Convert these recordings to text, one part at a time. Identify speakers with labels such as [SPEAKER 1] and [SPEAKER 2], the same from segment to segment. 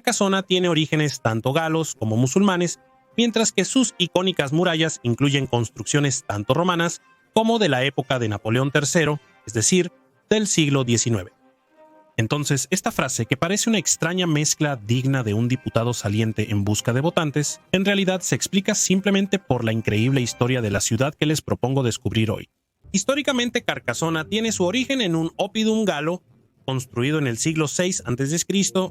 [SPEAKER 1] Carcasona tiene orígenes tanto galos como musulmanes, mientras que sus icónicas murallas incluyen construcciones tanto romanas como de la época de Napoleón III, es decir, del siglo XIX. Entonces, esta frase, que parece una extraña mezcla digna de un diputado saliente en busca de votantes, en realidad se explica simplemente por la increíble historia de la ciudad que les propongo descubrir hoy. Históricamente, Carcasona tiene su origen en un oppidum galo construido en el siglo VI a.C.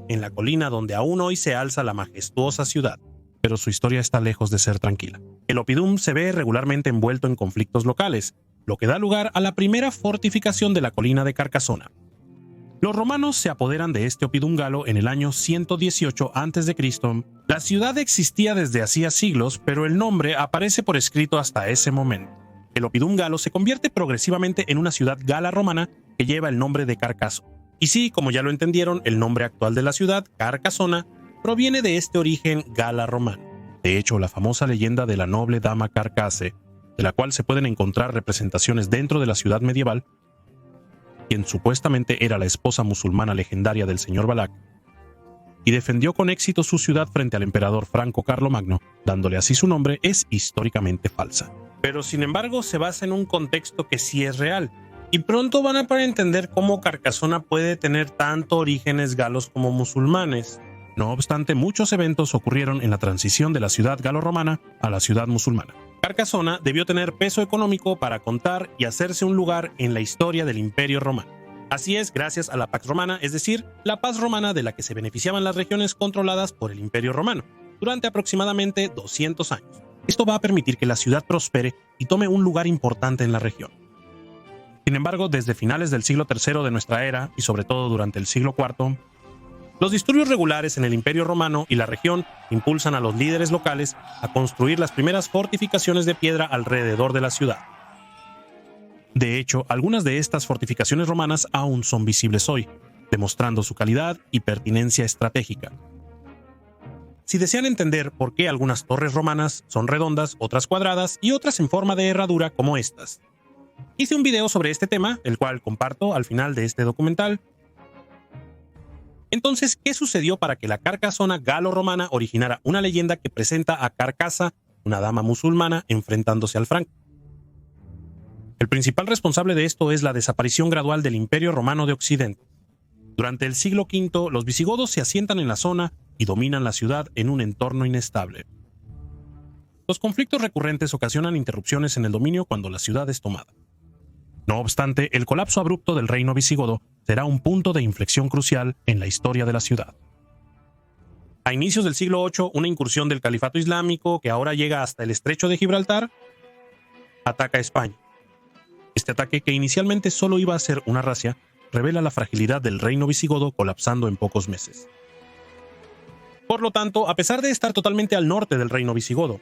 [SPEAKER 1] en la colina donde aún hoy se alza la majestuosa ciudad. Pero su historia está lejos de ser tranquila. El oppidum se ve regularmente envuelto en conflictos locales, lo que da lugar a la primera fortificación de la colina de Carcasona. Los romanos se apoderan de este oppidum galo en el año 118 a.C. La ciudad existía desde hacía siglos, pero el nombre aparece por escrito hasta ese momento. El oppidum galo se convierte progresivamente en una ciudad gala romana que lleva el nombre de Carcaso. Y sí, como ya lo entendieron, el nombre actual de la ciudad, Carcasona, proviene de este origen gala romano. De hecho, la famosa leyenda de la noble dama Carcase, de la cual se pueden encontrar representaciones dentro de la ciudad medieval, quien supuestamente era la esposa musulmana legendaria del señor Balak, y defendió con éxito su ciudad frente al emperador Franco Carlomagno, dándole así su nombre, es históricamente falsa. Pero sin embargo se basa en un contexto que sí es real, y pronto van a poder entender cómo Carcasona puede tener tanto orígenes galos como musulmanes. No obstante, muchos eventos ocurrieron en la transición de la ciudad galo-romana a la ciudad musulmana. Carcasona debió tener peso económico para contar y hacerse un lugar en la historia del Imperio Romano. Así es, gracias a la Pax Romana, es decir, la paz romana de la que se beneficiaban las regiones controladas por el Imperio Romano, durante aproximadamente 200 años. Esto va a permitir que la ciudad prospere y tome un lugar importante en la región. Sin embargo, desde finales del siglo III de nuestra era, y sobre todo durante el siglo IV, los disturbios regulares en el Imperio Romano y la región impulsan a los líderes locales a construir las primeras fortificaciones de piedra alrededor de la ciudad. De hecho, algunas de estas fortificaciones romanas aún son visibles hoy, demostrando su calidad y pertinencia estratégica. Si desean entender por qué algunas torres romanas son redondas, otras cuadradas y otras en forma de herradura como estas, hice un video sobre este tema, el cual comparto al final de este documental. Entonces, ¿qué sucedió para que la Carcasona galo-romana originara una leyenda que presenta a Carcasa, una dama musulmana, enfrentándose al Franco? El principal responsable de esto es la desaparición gradual del Imperio Romano de Occidente. Durante el siglo V, los visigodos se asientan en la zona y dominan la ciudad en un entorno inestable. Los conflictos recurrentes ocasionan interrupciones en el dominio cuando la ciudad es tomada. No obstante, el colapso abrupto del reino visigodo será un punto de inflexión crucial en la historia de la ciudad. A inicios del siglo VIII, una incursión del califato islámico, que ahora llega hasta el estrecho de Gibraltar, ataca a España. Este ataque, que inicialmente solo iba a ser una razzia, revela la fragilidad del reino visigodo, colapsando en pocos meses. Por lo tanto, a pesar de estar totalmente al norte del reino visigodo,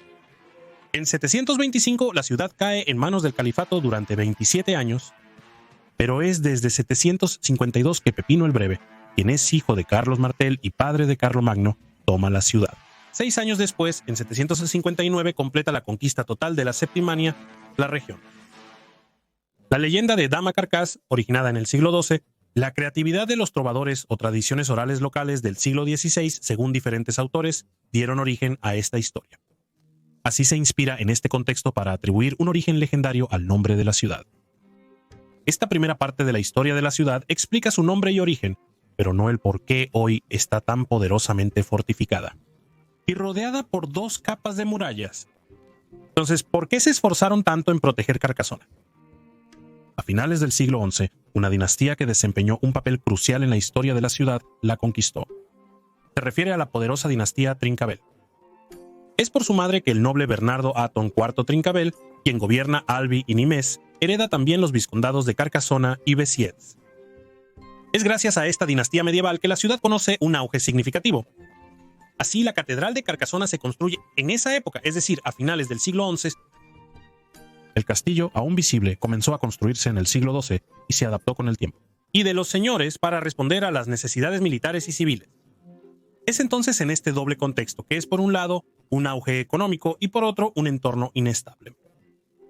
[SPEAKER 1] en 725 la ciudad cae en manos del califato durante 27 años, pero es desde 752 que Pepino el Breve, quien es hijo de Carlos Martel y padre de Carlomagno, toma la ciudad. 6 años después, en 759, completa la conquista total de la Septimania, la región. La leyenda de Dama Carcas, originada en el siglo XII, la creatividad de los trovadores o tradiciones orales locales del siglo XVI, según diferentes autores, dieron origen a esta historia. Así se inspira en este contexto para atribuir un origen legendario al nombre de la ciudad. Esta primera parte de la historia de la ciudad explica su nombre y origen, pero no el por qué hoy está tan poderosamente fortificada y rodeada por 2 capas de murallas. Entonces, ¿por qué se esforzaron tanto en proteger Carcasona? A finales del siglo XI, una dinastía que desempeñó un papel crucial en la historia de la ciudad la conquistó. Se refiere a la poderosa dinastía Trincavel. Es por su madre que el noble Bernardo Atón IV Trincavel, quien gobierna Albi y Nimes, hereda también los vizcondados de Carcasona y Besiers. Es gracias a esta dinastía medieval que la ciudad conoce un auge significativo. Así, la catedral de Carcasona se construye en esa época, es decir, a finales del siglo XI. El castillo, aún visible, comenzó a construirse en el siglo XII y se adaptó con el tiempo. Y de los señores para responder a las necesidades militares y civiles. Es entonces en este doble contexto que es, por un lado, un auge económico y por otro, un entorno inestable,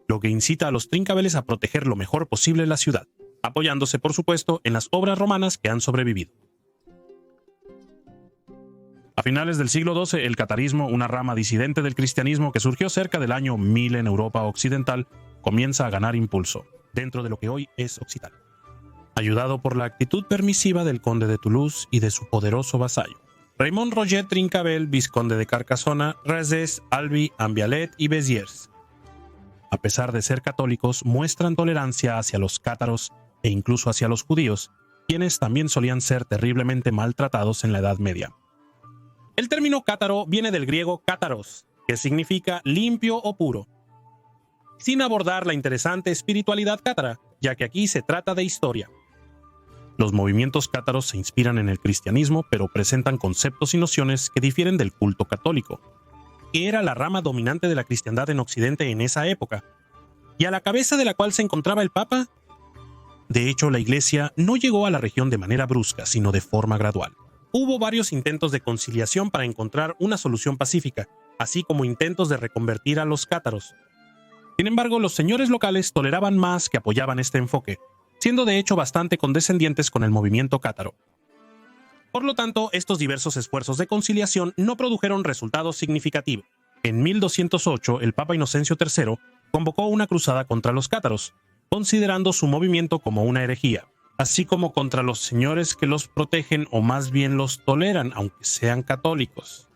[SPEAKER 1] lo que incita a los Trincaveles a proteger lo mejor posible la ciudad, apoyándose, por supuesto, en las obras romanas que han sobrevivido. A finales del siglo XII, el catarismo, una rama disidente del cristianismo que surgió cerca del año 1000 en Europa occidental, comienza a ganar impulso, dentro de lo que hoy es Occitania, ayudado por la actitud permisiva del conde de Toulouse y de su poderoso vasallo. Raymond Roger Trincavel, vizconde de Carcassona, Razès, Albi, Ambialet y Béziers. A pesar de ser católicos, muestran tolerancia hacia los cátaros e incluso hacia los judíos, quienes también solían ser terriblemente maltratados en la Edad Media. El término cátaro viene del griego cátaros, que significa limpio o puro, sin abordar la interesante espiritualidad cátara, ya que aquí se trata de historia. Los movimientos cátaros se inspiran en el cristianismo, pero presentan conceptos y nociones que difieren del culto católico, que era la rama dominante de la cristiandad en Occidente en esa época, y a la cabeza de la cual se encontraba el Papa. De hecho, la Iglesia no llegó a la región de manera brusca, sino de forma gradual. Hubo varios intentos de conciliación para encontrar una solución pacífica, así como intentos de reconvertir a los cátaros. Sin embargo, los señores locales toleraban más que apoyaban este enfoque, siendo de hecho bastante condescendientes con el movimiento cátaro. Por lo tanto, estos diversos esfuerzos de conciliación no produjeron resultados significativos. En 1208, el Papa Inocencio III convocó una cruzada contra los cátaros, considerando su movimiento como una herejía, así como contra los señores que los protegen o más bien los toleran, aunque sean católicos.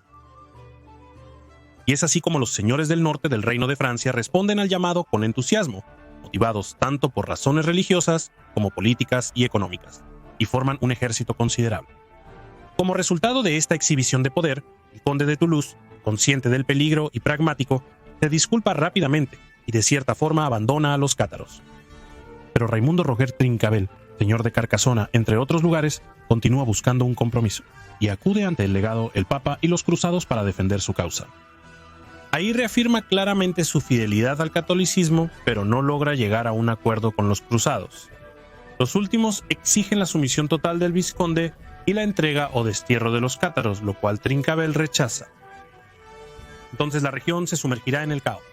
[SPEAKER 1] Y es así como los señores del norte del Reino de Francia responden al llamado con entusiasmo, motivados tanto por razones religiosas como políticas y económicas, y forman un ejército considerable. Como resultado de esta exhibición de poder, el conde de Toulouse, consciente del peligro y pragmático, se disculpa rápidamente y de cierta forma abandona a los cátaros. Pero Raimundo Roger Trincavel, señor de Carcassona, entre otros lugares, continúa buscando un compromiso y acude ante el legado, el Papa y los cruzados para defender su causa. Ahí reafirma claramente su fidelidad al catolicismo, pero no logra llegar a un acuerdo con los cruzados. Los últimos exigen la sumisión total del vizconde y la entrega o destierro de los cátaros, lo cual Trincavel rechaza. Entonces la región se sumergirá en el caos.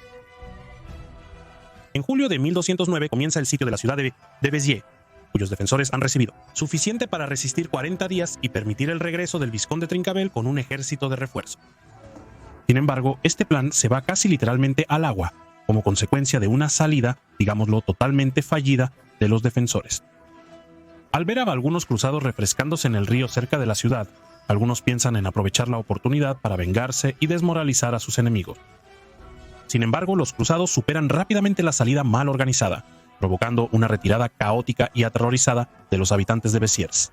[SPEAKER 1] En julio de 1209 comienza el sitio de la ciudad de Béziers, cuyos defensores han recibido suficiente para resistir 40 días y permitir el regreso del vizconde Trincavel con un ejército de refuerzo. Sin embargo, este plan se va casi literalmente al agua, como consecuencia de una salida, digámoslo, totalmente fallida de los defensores. Al ver a algunos cruzados refrescándose en el río cerca de la ciudad, algunos piensan en aprovechar la oportunidad para vengarse y desmoralizar a sus enemigos. Sin embargo, los cruzados superan rápidamente la salida mal organizada, provocando una retirada caótica y aterrorizada de los habitantes de Béziers.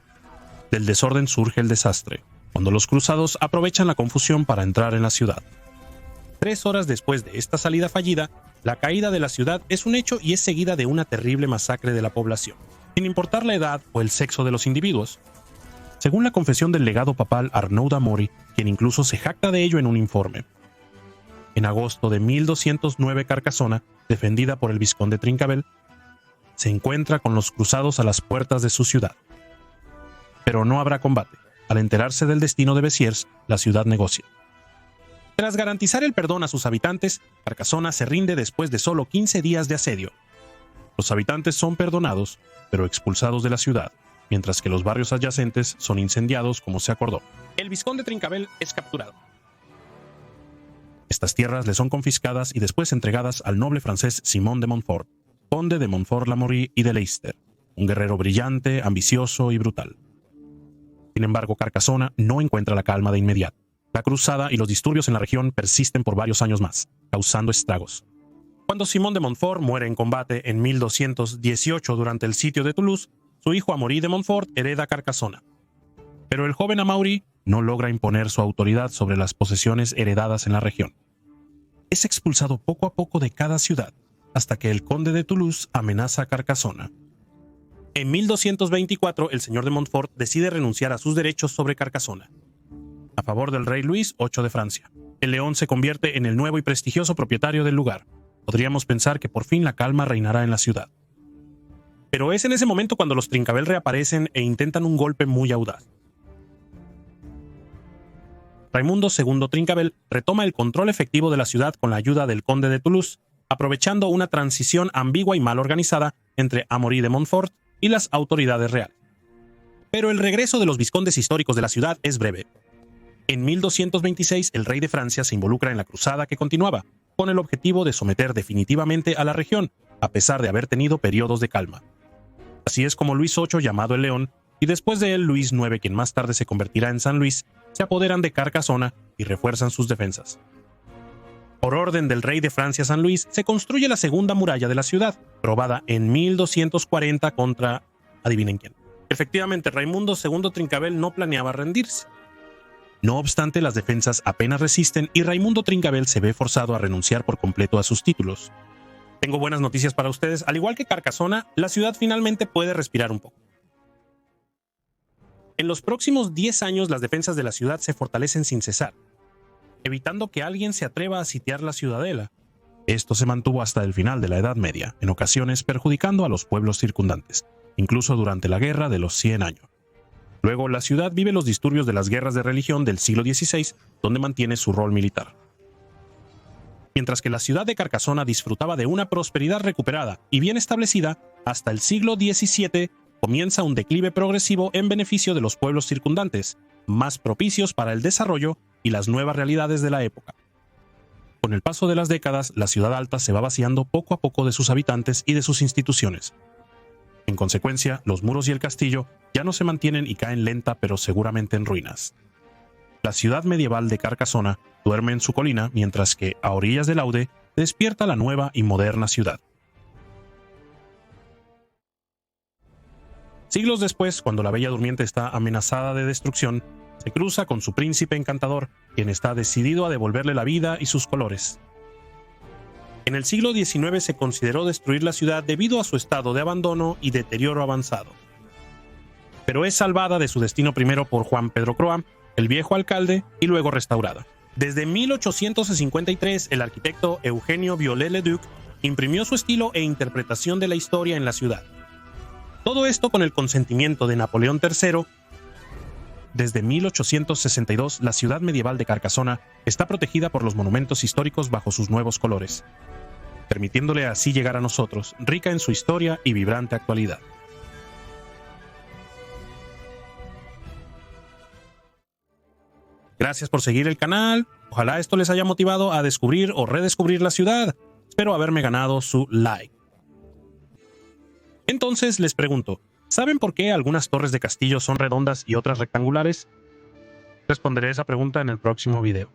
[SPEAKER 1] Del desorden surge el desastre, cuando los cruzados aprovechan la confusión para entrar en la ciudad. 3 horas después de esta salida fallida, la caída de la ciudad es un hecho y es seguida de una terrible masacre de la población, sin importar la edad o el sexo de los individuos. Según la confesión del legado papal Arnaud d'Amaury, quien incluso se jacta de ello en un informe. En agosto de 1209, Carcassona, defendida por el vizconde Trincavel, se encuentra con los cruzados a las puertas de su ciudad. Pero no habrá combate. Al enterarse del destino de Béziers, la ciudad negocia. Tras garantizar el perdón a sus habitantes, Carcassona se rinde después de solo 15 días de asedio. Los habitantes son perdonados, pero expulsados de la ciudad, mientras que los barrios adyacentes son incendiados como se acordó. El vizconde Trincavel es capturado. Estas tierras le son confiscadas y después entregadas al noble francés Simón de Montfort, conde de Montfort-l'Amaury y de Leicester, un guerrero brillante, ambicioso y brutal. Sin embargo, Carcassona no encuentra la calma de inmediato. La cruzada y los disturbios en la región persisten por varios años más, causando estragos. Cuando Simón de Montfort muere en combate en 1218 durante el sitio de Toulouse, su hijo Amaury de Montfort hereda Carcassona. Pero el joven Amaury no logra imponer su autoridad sobre las posesiones heredadas en la región. Es expulsado poco a poco de cada ciudad, hasta que el conde de Toulouse amenaza a Carcassona. En 1224, el señor de Montfort decide renunciar a sus derechos sobre Carcassona, a favor del rey Luis VIII de Francia. El león se convierte en el nuevo y prestigioso propietario del lugar. Podríamos pensar que por fin la calma reinará en la ciudad. Pero es en ese momento cuando los Trincavel reaparecen e intentan un golpe muy audaz. Raimundo II Trincavel retoma el control efectivo de la ciudad con la ayuda del conde de Toulouse, aprovechando una transición ambigua y mal organizada entre Amaury de Montfort y las autoridades reales. Pero el regreso de los vizcondes históricos de la ciudad es breve. En 1226, el rey de Francia se involucra en la cruzada que continuaba, con el objetivo de someter definitivamente a la región, a pesar de haber tenido periodos de calma. Así es como Luis VIII, llamado el León, y después de él Luis IX, quien más tarde se convertirá en San Luis, se apoderan de Carcasona y refuerzan sus defensas. Por orden del rey de Francia San Luis, se construye la segunda muralla de la ciudad, probada en 1240 contra, adivinen quién. Efectivamente, Raimundo II Trincavel no planeaba rendirse. No obstante, las defensas apenas resisten y Raimundo Trincavel se ve forzado a renunciar por completo a sus títulos. Tengo buenas noticias para ustedes. Al igual que Carcasona, la ciudad finalmente puede respirar un poco. En los próximos 10 años, las defensas de la ciudad se fortalecen sin cesar, evitando que alguien se atreva a sitiar la ciudadela. Esto se mantuvo hasta el final de la Edad Media, en ocasiones perjudicando a los pueblos circundantes, incluso durante la Guerra de los 100 años. Luego, la ciudad vive los disturbios de las guerras de religión del siglo XVI, donde mantiene su rol militar. Mientras que la ciudad de Carcasona disfrutaba de una prosperidad recuperada y bien establecida, hasta el siglo XVII comienza un declive progresivo en beneficio de los pueblos circundantes, más propicios para el desarrollo y las nuevas realidades de la época. Con el paso de las décadas, la ciudad alta se va vaciando poco a poco de sus habitantes y de sus instituciones. En consecuencia, los muros y el castillo ya no se mantienen y caen lenta pero seguramente en ruinas. La ciudad medieval de Carcasona duerme en su colina, mientras que, a orillas del Aude, despierta la nueva y moderna ciudad. Siglos después, cuando la Bella Durmiente está amenazada de destrucción, se cruza con su príncipe encantador, quien está decidido a devolverle la vida y sus colores. En el siglo XIX se consideró destruir la ciudad debido a su estado de abandono y deterioro avanzado. Pero es salvada de su destino primero por Juan Pedro Croix, el viejo alcalde, y luego restaurada. Desde 1853, el arquitecto Eugenio Viollet-le-Duc imprimió su estilo e interpretación de la historia en la ciudad. Todo esto con el consentimiento de Napoleón III. Desde 1862, la ciudad medieval de Carcasona está protegida por los monumentos históricos bajo sus nuevos colores, permitiéndole así llegar a nosotros, rica en su historia y vibrante actualidad. Gracias por seguir el canal. Ojalá esto les haya motivado a descubrir o redescubrir la ciudad. Espero haberme ganado su like. Entonces les pregunto, ¿saben por qué algunas torres de castillo son redondas y otras rectangulares? Responderé esa pregunta en el próximo video.